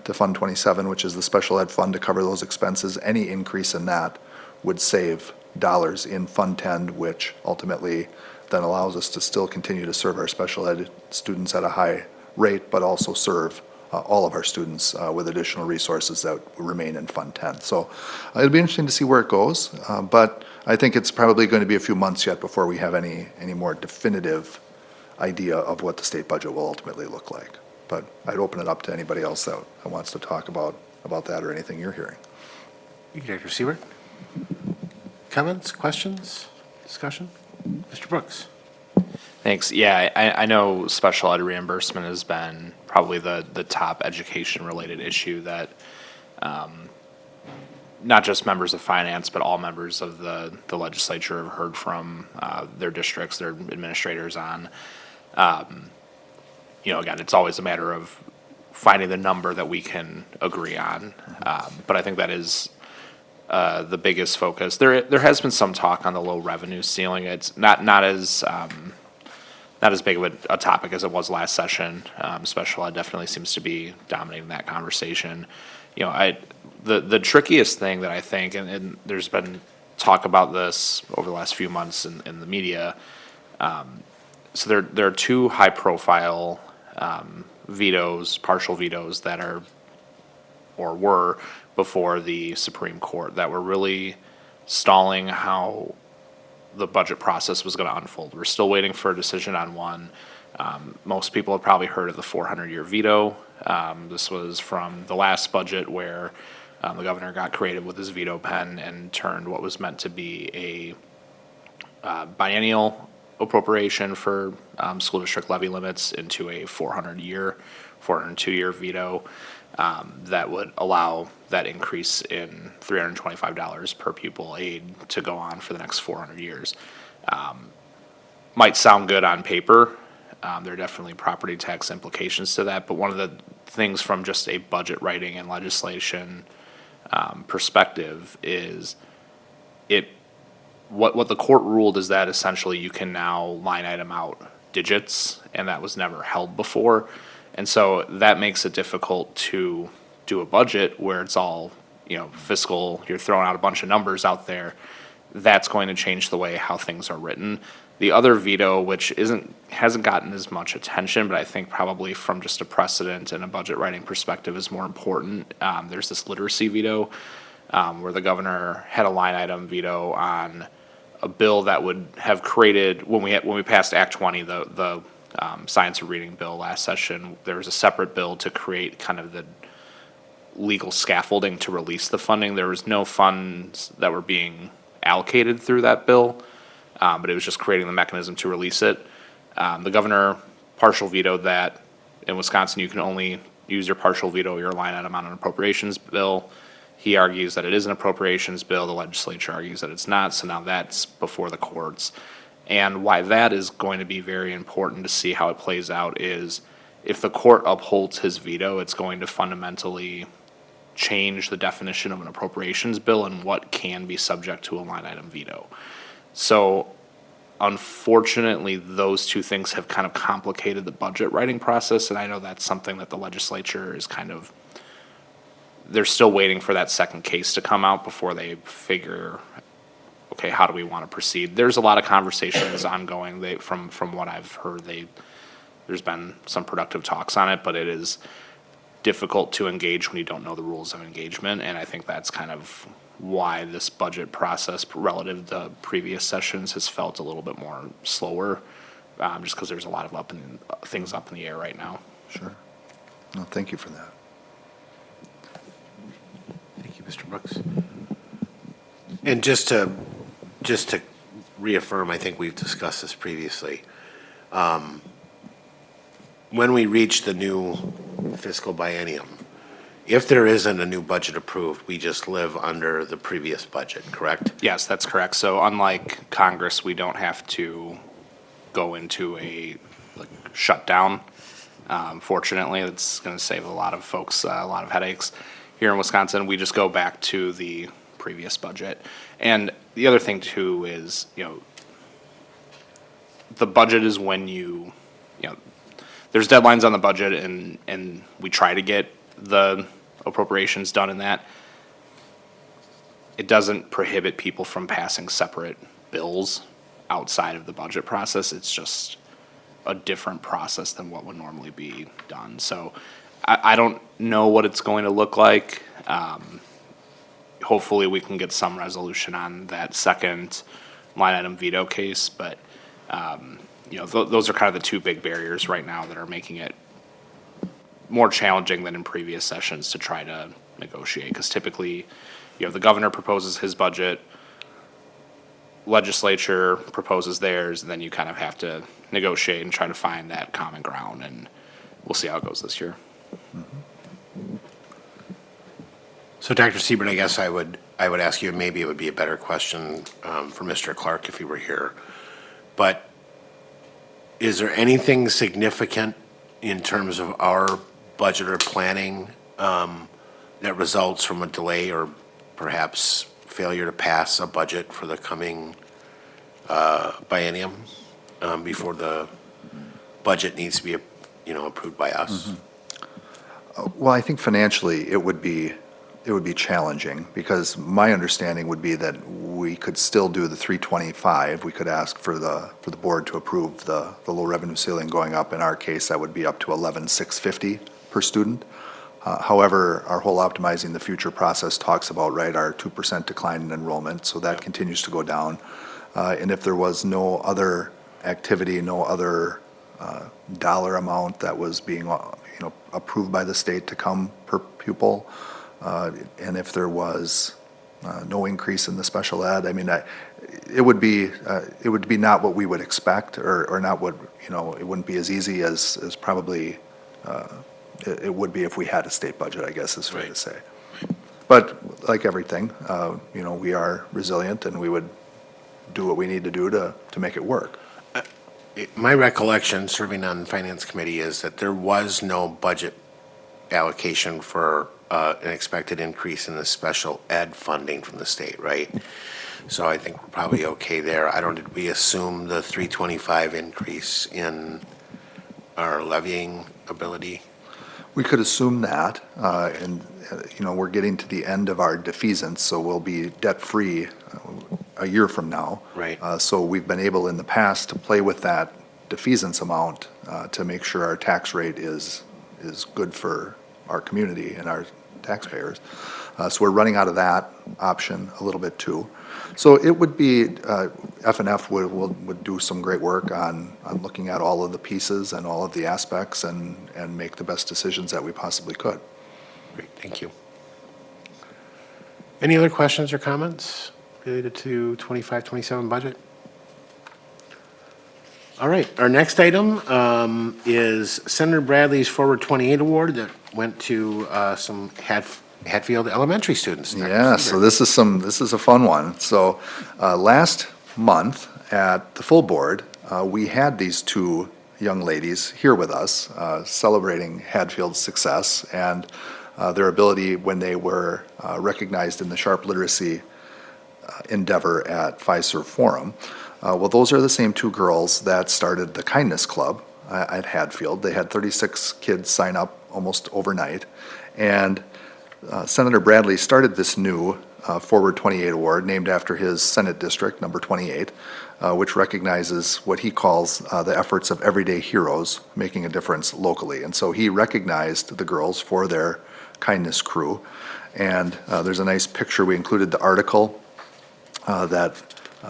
to Fund 27, which is the special ed fund to cover those expenses, any increase in that would save dollars in Fund 10, which ultimately then allows us to still continue to serve our special ed students at a high rate, but also serve all of our students with additional resources that remain in Fund 10. So it'll be interesting to see where it goes, but I think it's probably going to be a few months yet before we have any more definitive idea of what the state budget will ultimately look like. But I'd open it up to anybody else that wants to talk about that or anything you're hearing. Thank you, Dr. Siebert. Comments, questions, discussion? Mr. Brooks? Thanks. Yeah, I know special ed reimbursement has been probably the top education-related issue that not just members of finance, but all members of the legislature have heard from their districts, their administrators on. Again, it's always a matter of finding the number that we can agree on. But I think that is the biggest focus. There has been some talk on the low revenue ceiling. It's not as big of a topic as it was last session. Special ed definitely seems to be dominating that conversation. You know, the trickiest thing that I think, and there's been talk about this over the last few months in the media. So there are two high profile vetoes, partial vetoes that are or were before the Supreme Court that were really stalling how the budget process was going to unfold. We're still waiting for a decision on one. Most people have probably heard of the 400-year veto. This was from the last budget where the governor got creative with his veto pen and turned what was meant to be a biennial appropriation for school district levy limits into a 402-year veto that would allow that increase in $325 per pupil aid to go on for the next 400 years. Might sound good on paper. There are definitely property tax implications to that, but one of the things from just a budget writing and legislation perspective is what the court ruled is that essentially you can now line item out digits, and that was never held before. And so that makes it difficult to do a budget where it's all, fiscal, you're throwing out a bunch of numbers out there. That's going to change the way how things are written. The other veto, which hasn't gotten as much attention, but I think probably from just a precedent and a budget writing perspective is more important. There's this literacy veto, where the governor had a line item veto on a bill that would have created, when we passed Act 20, the science and reading bill last session, there was a separate bill to create kind of the legal scaffolding to release the funding. There was no funds that were being allocated through that bill, but it was just creating the mechanism to release it. The governor partial vetoed that. In Wisconsin, you can only use your partial veto, your line item on an appropriations bill. He argues that it is an appropriations bill. The legislature argues that it's not, so now that's before the courts. And why that is going to be very important to see how it plays out is if the court upholds his veto, it's going to fundamentally change the definition of an appropriations bill and what can be subject to a line item veto. So unfortunately, those two things have kind of complicated the budget writing process, and I know that's something that the legislature is they're still waiting for that second case to come out before they figure, okay, how do we want to proceed? There's a lot of conversations ongoing. From what I've heard, there's been some productive talks on it, but it is difficult to engage when you don't know the rules of engagement, and I think that's kind of why this budget process relative to previous sessions has felt a little bit more slower, just because there's a lot of things up in the air right now. Sure. No, thank you for that. Thank you, Mr. Brooks. And just to reaffirm, I think we've discussed this previously. When we reach the new fiscal biennium, if there isn't a new budget approved, we just live under the previous budget, correct? Yes, that's correct. So unlike Congress, we don't have to go into a shutdown. Fortunately, it's going to save a lot of folks a lot of headaches. Here in Wisconsin, we just go back to the previous budget. And the other thing too is, the budget is when there's deadlines on the budget and we try to get the appropriations done in that. It doesn't prohibit people from passing separate bills outside of the budget process. It's just a different process than what would normally be done. So I don't know what it's going to look like. Hopefully we can get some resolution on that second line item veto case, but those are kind of the two big barriers right now that are making it more challenging than in previous sessions to try to negotiate. Because typically, the governor proposes his budget, legislature proposes theirs, and then you kind of have to negotiate and try to find that common ground. And we'll see how it goes this year. So, Dr. Siebert, I guess I would ask you, maybe it would be a better question for Mr. Clark if he were here. But is there anything significant in terms of our budget or planning that results from a delay or perhaps failure to pass a budget for the coming biennium before the budget needs to be, approved by us? Well, I think financially, it would be challenging, because my understanding would be that we could still do the 325. We could ask for the board to approve the low revenue ceiling going up. In our case, that would be up to 11,650 per student. However, our whole Optimizing the Future process talks about, right, our 2% decline in enrollment, so that continues to go down. And if there was no other activity, no other dollar amount that was being, approved by the state to come per pupil, and if there was no increase in the special ed, I mean, it would be not what we would expect, or not what, it wouldn't be as easy as probably it would be if we had a state budget, I guess is fair to Right. say. But like everything, we are resilient, and we would do what we need to do to make it work. My recollection, serving on the Finance Committee, is that there was no budget allocation for an expected increase in the special ed funding from the state, right? So I think we're probably okay there. Did we assume the 325 increase in our levying ability? We could assume that, and, we're getting to the end of our defeasance, so we'll be debt-free a year from now. Right. So we've been able in the past to play with that defeasance amount to make sure our tax rate is good for our community and our taxpayers. So we're running out of that option a little bit too. So it would be, F&F would do some great work on looking at all of the pieces and all of the aspects and make the best decisions that we possibly could. Great, thank you. Any other questions or comments related to 25-27 budget? All right, our next item is Senator Bradley's Forward 28 Award that went to some Hatfield Elementary students. Dr. Yeah, so Seaver. this is a fun one. So last month at the full board, we had these two young ladies here with us celebrating Hatfield's success and their ability when they were recognized in the Sharp Literacy endeavor at Fiserv Forum. Well, those are the same two girls that started the Kindness Club at Hatfield. They had 36 kids sign up almost overnight. And Senator Bradley started this new Forward 28 Award named after his Senate District, number 28, which recognizes what he calls the efforts of everyday heroes making a difference locally. And so he recognized the girls for their kindness crew. And there's a nice picture. We included the article that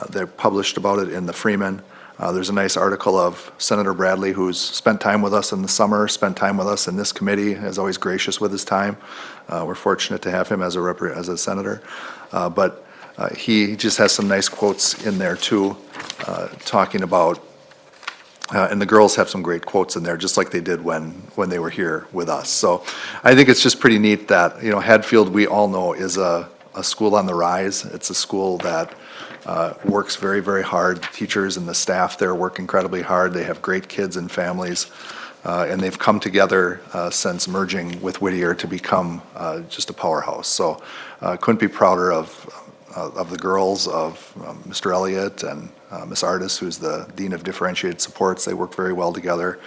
they published about it in the Freeman. There's a nice article of Senator Bradley, who's spent time with us in the summer, spent time with us in this committee, is always gracious with his time. We're fortunate to have him as a senator. But he just has some nice quotes in there too, talking about, and the girls have some great quotes in there, just like they did when they were here with us. So I think it's just pretty neat that, Hatfield, we all know, is a school on the rise. It's a school that works very, very hard. The teachers and the staff there work incredibly hard. They have great kids and families, and they've come together since merging with Whittier to become just a powerhouse. So couldn't be prouder of the girls, of Mr. Elliott and Ms. Artis, who's the Dean of Differentiated Supports. They work very well together.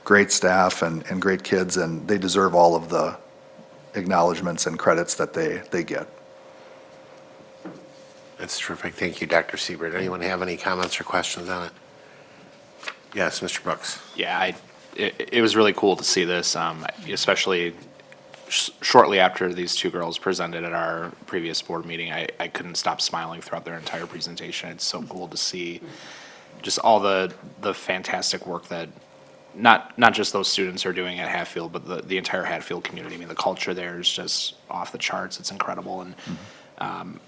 Great staff and great kids, and they deserve all of the acknowledgements and credits that they get. That's terrific. Thank you, Dr. Siebert. Anyone have any comments or questions on it? Yes, Mr. Brooks. Yeah, it was really cool to see this, especially shortly after these two girls presented at our previous board meeting. I couldn't stop smiling throughout their entire presentation. It's so cool to see just all the fantastic work that not just those students are doing at Hatfield, but the entire Hatfield community. I mean, the culture there is just off the charts. It's incredible, and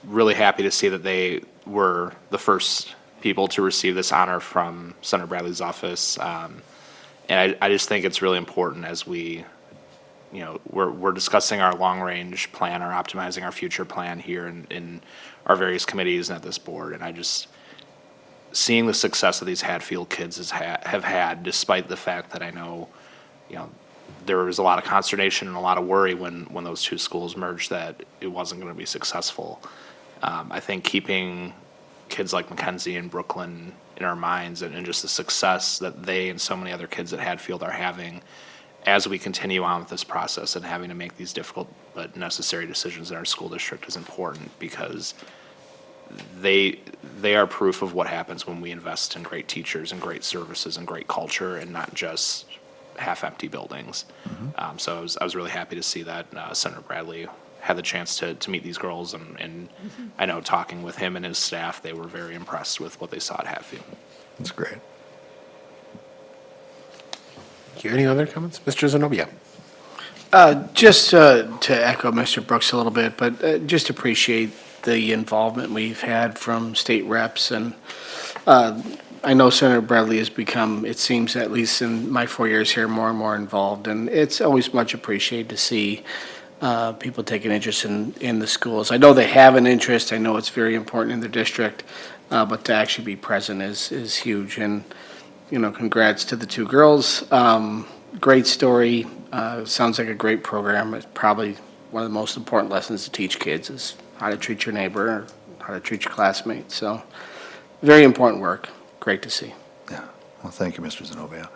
really happy to see that they were the first people to receive this honor from Senator Bradley's office. And I just think it's really important as we're discussing our long-range plan, our optimizing our future plan here in our various committees and at this board. And I just, seeing the success that these Hatfield kids have had, despite the fact that I know, there was a lot of consternation and a lot of worry when those two schools merged that it wasn't going to be successful. I think keeping kids like Mackenzie and Brooklyn in our minds and just the success that they and so many other kids at Hatfield are having as we continue on with this process and having to make these difficult but necessary decisions in our school district is important, because they are proof of what happens when we invest in great teachers and great services and great culture and not just half-empty buildings. So I was really happy to see that Senator Bradley had the chance to meet these girls, and I know talking with him and his staff, they were very impressed with what they saw at Hatfield. That's great. Thank you. Any other comments? Mr. Zenobia? Just to echo Mr. Brooks a little bit, but just appreciate the involvement we've had from state reps. And I know Senator Bradley has become, it seems, at least in my 4 years here, more and more involved. And it's always much appreciated to see people take an interest in the schools. I know they have an interest. I know it's very important in their district, but to actually be present is huge. And, you know, congrats to the two girls. Great story. Sounds like a great program. It's probably one of the most important lessons to teach kids is how to treat your neighbor, or how to treat your classmates. So very important work. Great to see. Yeah. Well, thank you, Mr. Zenobia.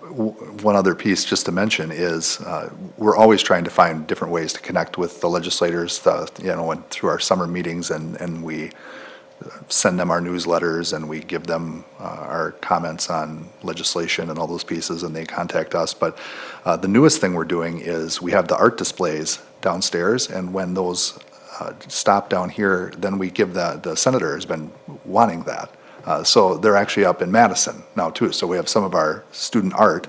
One other piece just to mention is we're always trying to find different ways to connect with the legislators, through our summer meetings, and we send them our newsletters and we give them our comments on legislation and all those pieces, and they contact us. But the newest thing we're doing is we have the art displays downstairs, and when those stop down here, then we give the senator has been wanting that. So they're actually up in Madison now too. So we have some of our student art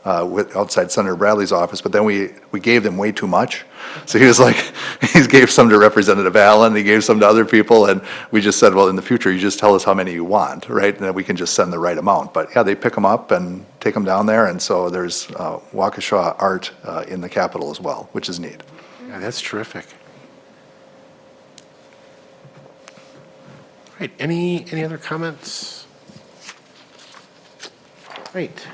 outside Senator Bradley's office, but then we gave them way too much. So he was like, he gave some to Representative Allen, he gave some to other people, and we just said, well, in the future, you just tell us how many you want, right? And then we can just send the right amount. But yeah, they pick them up and take them down there, and so there's Waukesha art in the Capitol as well, which is neat. Yeah, that's terrific. Right, any other comments? Right.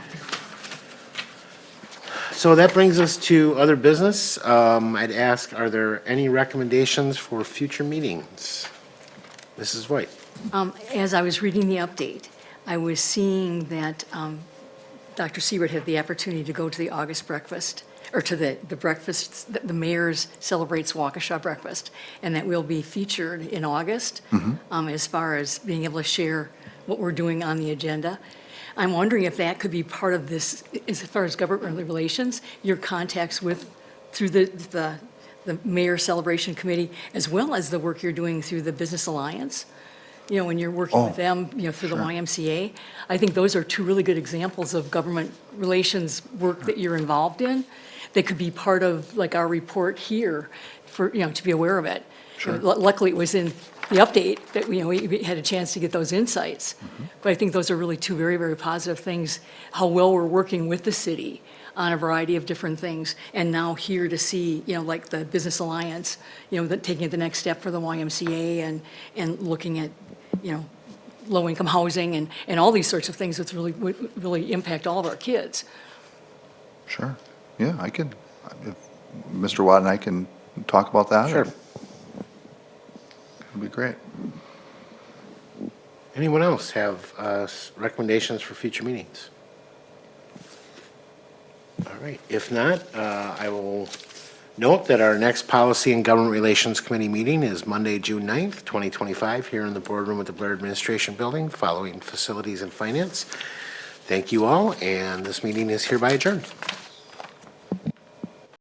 So that brings us to other business. I'd ask, are there any recommendations for future meetings? Mrs. White? As I was reading the update, I was seeing that Dr. Siebert had the opportunity to go to the August breakfast, or to the breakfast, the mayor's celebrates Waukesha breakfast, and that will be featured in August as far as being able to share what we're doing on the agenda. I'm wondering if that could be part of this, as far as government relations, your contacts through the mayor celebration committee, as well as the work you're doing through the Business Alliance. You know, when you're working with them, through the YMCA. I think those are two really good examples of government relations work that you're involved in. That could be part of, like, our report here for, to be aware of it. Sure. Luckily, it was in the update that, we had a chance to get those insights. But I think those are really two very, very positive things, how well we're working with the city on a variety of different things. And now here to see, like the Business Alliance, taking it the next step for the YMCA and looking at, low-income housing and all these sorts of things that would really impact all of our kids. Sure. Yeah, I could, if Mr. Watt and I can talk about that. Sure. It'd be great. Anyone else have recommendations for future meetings? All right, if not, I will note that our next Policy and Government Relations Committee meeting is Monday, June 9th, 2025, here in the boardroom at the Blair Administration Building, following Facilities and Finance. Thank you all, and this meeting is hereby adjourned.